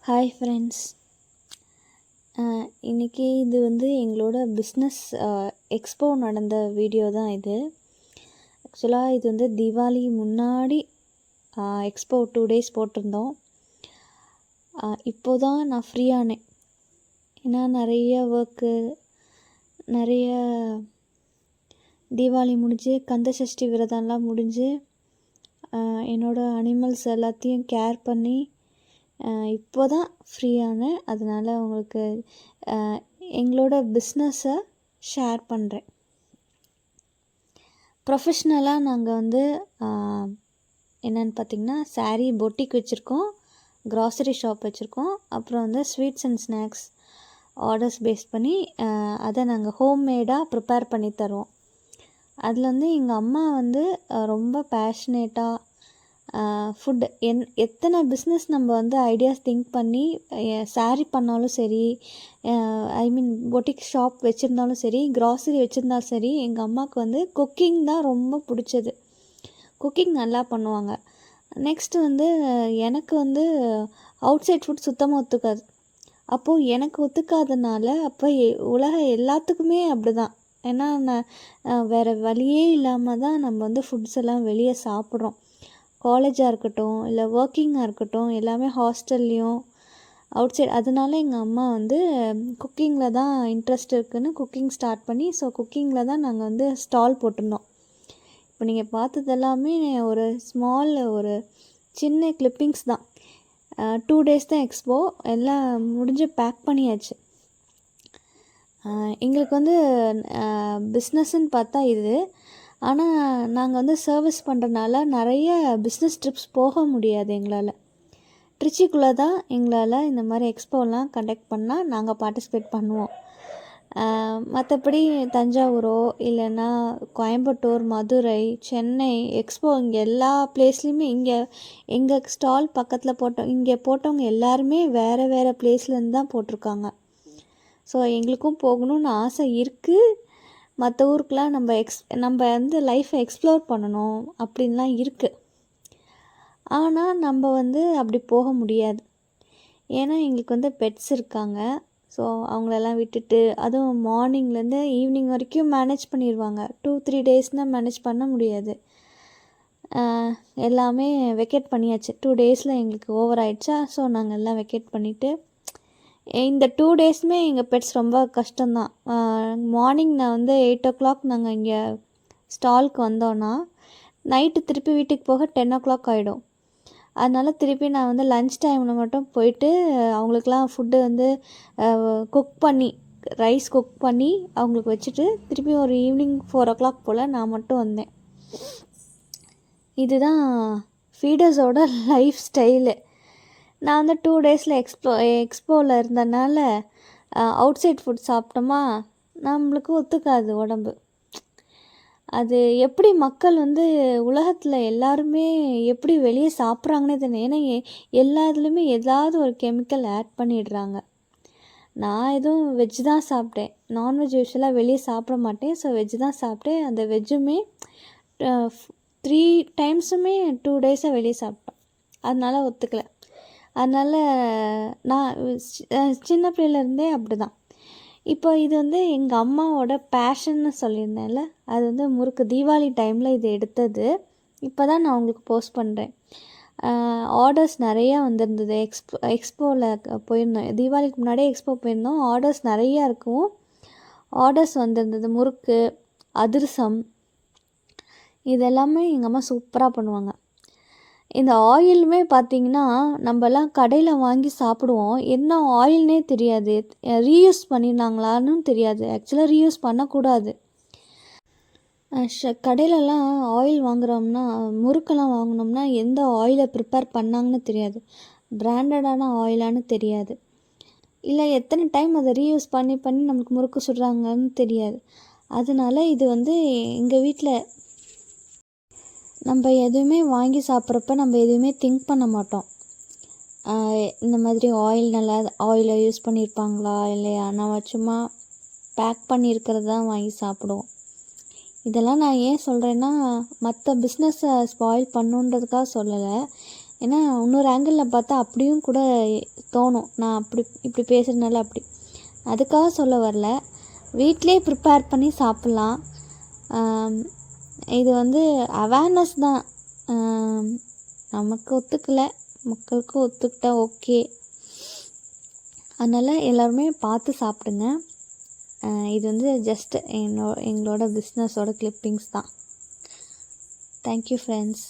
Hi friends. இன்றைக்கி இது வந்து எங்களோட பிஸ்னஸ் எக்ஸ்போ நடந்த வீடியோ தான் இது. ஆக்சுவலாக இது வந்து தீபாவளி முன்னாடி எக்ஸ்போ 2 days போட்டிருந்தோம். இப்போ தான் நான் ஃப்ரீயானேன். ஏன்னா நிறைய ஒர்க்கு, நிறைய தீபாவளி முடிஞ்சு கந்த சஷ்டி விரதம்லாம் முடிஞ்சு என்னோடய அனிமல்ஸ் எல்லாத்தையும் கேர் பண்ணி இப்போ தான் ஃப்ரீயானேன். அதனால் உங்களுக்கு எங்களோட பிஸ்னஸை ஷேர் பண்ணுறேன். ப்ரொஃபஷ்னலாக நாங்கள் வந்து என்னென்னு பார்த்திங்கன்னா சாரீ பொட்டிக் வச்சுருக்கோம், க்ராசரி ஷாப் வச்சுருக்கோம், அப்புறம் வந்து sweets and snacks orders base பண்ணி அதை நாங்கள் ஹோம்மேடாக ப்ரிப்பேர் பண்ணி தருவோம். அதில் வந்து எங்கள் அம்மா வந்து ரொம்ப பேஷனேட்டாக ஃபுட் எத்தனை பிஸ்னஸ் நம்ம வந்து ஐடியாஸ் திங்க் பண்ணி சாரீ பண்ணாலும் சரி, பொட்டிக் ஷாப் வச்சுருந்தாலும் சரி, க்ராசரி வச்சுருந்தாலும் சரி, எங்கள் அம்மாவுக்கு வந்து குக்கிங் தான் ரொம்ப பிடிச்சது. குக்கிங் நல்லா பண்ணுவாங்க. நெக்ஸ்ட்டு வந்து எனக்கு வந்து அவுட் சைட் ஃபுட் சுத்தமாக ஒத்துக்காது. அப்போது எனக்கு ஒத்துக்காதனால அப்போ உலக எல்லாத்துக்குமே அப்படி தான். ஏன்னா வேறு வழியே இல்லாமல் தான் நம்ம வந்து ஃபுட்ஸ் எல்லாம் வெளியே சாப்பிட்றோம். காலேஜாக இருக்கட்டும், இல்லை ஒர்க்கிங்காக இருக்கட்டும், எல்லாமே ஹாஸ்டல்லையும் அவுட் சைட். அதனால எங்கள் அம்மா வந்து குக்கிங்கில் தான் இன்ட்ரெஸ்ட் இருக்குதுன்னு குக்கிங் ஸ்டார்ட் பண்ணி, ஸோ குக்கிங்கில் தான் நாங்கள் வந்து ஸ்டால் போட்டிருந்தோம். இப்போ நீங்கள் பார்த்தது எல்லாமே ஒரு சின்ன கிளிப்பிங்ஸ் தான். 2 days தான் எக்ஸ்போ. எல்லாம் முடிஞ்சு பேக் பண்ணியாச்சு. எங்களுக்கு வந்து பிஸ்னஸ்ன்னு பார்த்தா இது. ஆனால் நாங்கள் வந்து சர்வீஸ் பண்ணுறனால நிறைய பிஸ்னஸ் ட்ரிப்ஸ் போக முடியாது எங்களால். ட்ரிச்சிக்குள்ளே தான் எங்களால் இந்த மாதிரி எக்ஸ்போலாம் கண்டக்ட் பண்ணால் நாங்கள் பார்ட்டிசிபேட் பண்ணுவோம். மற்றபடி தஞ்சாவூரோ இல்லைன்னா கோயம்புத்தூர், மதுரை, சென்னை எக்ஸ்போ இங்கே எல்லா பிளேஸ்லேயுமே எங்கள் ஸ்டால் பக்கத்தில் இங்கே போட்டவங்க எல்லாருமே வேறு வேறு பிளேஸ்லேருந்து தான் போட்டிருக்காங்க. ஸோ எங்களுக்கும் போகணுன்னு ஆசை இருக்குது. மற்ற ஊருக்கெலாம் நம்ம வந்து லைஃப்பை எக்ஸ்ப்ளோர் பண்ணணும் அப்படின்லாம் இருக்குது. ஆனால் நம்ம வந்து அப்படி போக முடியாது. ஏன்னா எங்களுக்கு வந்து பெட்ஸ் இருக்காங்க. ஸோ அவங்களெல்லாம் விட்டுட்டு, அதுவும் மார்னிங்லேருந்து ஈவினிங் வரைக்கும் மேனேஜ் பண்ணிடுவாங்க. 2-3 daysனால் மேனேஜ் பண்ண முடியாது. எல்லாமே வெக்கேட் பண்ணியாச்சு. 2 daysல எங்களுக்கு ஓவர் ஆயிடுச்சா. ஸோ நாங்கள் எல்லாம் வெக்கேட் பண்ணிவிட்டு இந்த 2 daysமே எங்கள் பெட்ஸ் ரொம்ப கஷ்டம்தான். மார்னிங் நான் வந்து 8 o'clock நாங்கள் இங்கே ஸ்டாலுக்கு வந்தோன்னா நைட்டு திருப்பி வீட்டுக்கு போக 10 o'clock ஆகிடும். அதனால் திருப்பி நான் வந்து லன்ச் டைமில் மட்டும் போயிட்டு அவங்களுக்குலாம் ஃபுட்டு வந்து ரைஸ் குக் பண்ணி அவங்களுக்கு வச்சுட்டு திருப்பி ஒரு ஈவினிங் 4 o'clock போல் நான் மட்டும் வந்தேன். இதுதான் ஃபீடர்ஸோட லைஃப் ஸ்டைலு. நான் வந்து 2 daysல எக்ஸ்போவில் இருந்தனால அவுட் சைட் ஃபுட் சாப்பிட்டோமா, நம்மளுக்கு ஒத்துக்காது உடம்பு. அது எப்படி மக்கள் வந்து உலகத்தில் எல்லாருமே எப்படி வெளியே சாப்பிட்றாங்கன்னே தெரியல. ஏன்னா எல்லா இதுலேயுமே ஏதாவது ஒரு கெமிக்கல் ஆட் பண்ணிடுறாங்க. நான் எதுவும் வெஜ் தான் சாப்பிட்டேன். நான்வெஜ் யூஸ்வலாக வெளியே சாப்பிட மாட்டேன். ஸோ வெஜ் தான் சாப்பிட்டேன். அந்த வெஜ்ஜுமே 3 timesமே 2 daysஸாக வெளியே சாப்பிட்டோம். அதனால் ஒத்துக்கலை. அதனால் நான் சின்ன பிள்ளையிலேருந்தே அப்படி தான். இப்போ இது வந்து எங்கள் அம்மாவோட பேஷன்னு சொல்லியிருந்தேன்ல, அது வந்து முறுக்கு தீபாவளி டைமில் இது எடுத்தது. இப்போ தான் நான் உங்களுக்கு போஸ்ட் பண்ணுறேன். ஆர்டர்ஸ் நிறையா வந்திருந்தது. எக்ஸ்போவில் போயிருந்தோம். தீபாவளிக்கு முன்னாடியே எக்ஸ்போ போயிருந்தோம். ஆர்டர்ஸ் நிறையா இருக்கும். ஆர்டர்ஸ் வந்திருந்தது. முறுக்கு, அதிரசம் இதெல்லாமே எங்கள் அம்மா சூப்பராக பண்ணுவாங்க. இந்த ஆயிலுமே பார்த்திங்கன்னா நம்மலாம் கடையில் வாங்கி சாப்பிடுவோம். என்ன ஆயில்னே தெரியாது. ரீயூஸ் பண்ணியிருந்தாங்களான்னு தெரியாது. ஆக்சுவலாக ரீயூஸ் பண்ணக்கூடாது. கடையிலலாம் ஆயில் வாங்குகிறோம்னா, முறுக்கெல்லாம் வாங்கினோம்னா எந்த ஆயிலை ப்ரிப்பேர் பண்ணாங்கன்னு தெரியாது. பிராண்டடான ஆயிலான்னு தெரியாது. இல்லை எத்தனை டைம் அதை ரீயூஸ் பண்ணி நம்மளுக்கு முறுக்கு சுடுறாங்கன்னு தெரியாது. அதனால இது வந்து எங்கள் வீட்டில் நம்ம எதுவுமே வாங்கி சாப்பிட்றப்ப நம்ம எதுவுமே திங்க் பண்ண மாட்டோம். இந்த மாதிரி ஆயிலை யூஸ் பண்ணியிருப்பாங்களா இல்லையா, நம்ம சும்மா பேக் பண்ணியிருக்கிறது தான் வாங்கி சாப்பிடுவோம். இதெல்லாம் நான் ஏன் சொல்கிறேன்னா, மற்ற பிஸ்னஸை ஸ்பாயில் பண்ணுன்றதுக்காக சொல்லலை. ஏன்னா இன்னொரு ஆங்கிளில் பார்த்தா அப்படியும் கூட தோணும், நான் இப்படி பேசுகிறதுனால அப்படி. அதுக்காக சொல்ல வரல, வீட்டிலே ப்ரிப்பேர் பண்ணி சாப்பிட்லாம். இது வந்து அவேர்னஸ் தான். நமக்கு ஒத்துக்கலை, மக்களுக்கு ஒத்துக்கிட்டா ஓகே. அதனால் எல்லோருமே பார்த்து சாப்பிடுங்க. இது வந்து ஜஸ்ட் எங்களோட பிஸ்னஸோட கிளிப்பிங்ஸ் தான். Thank you friends.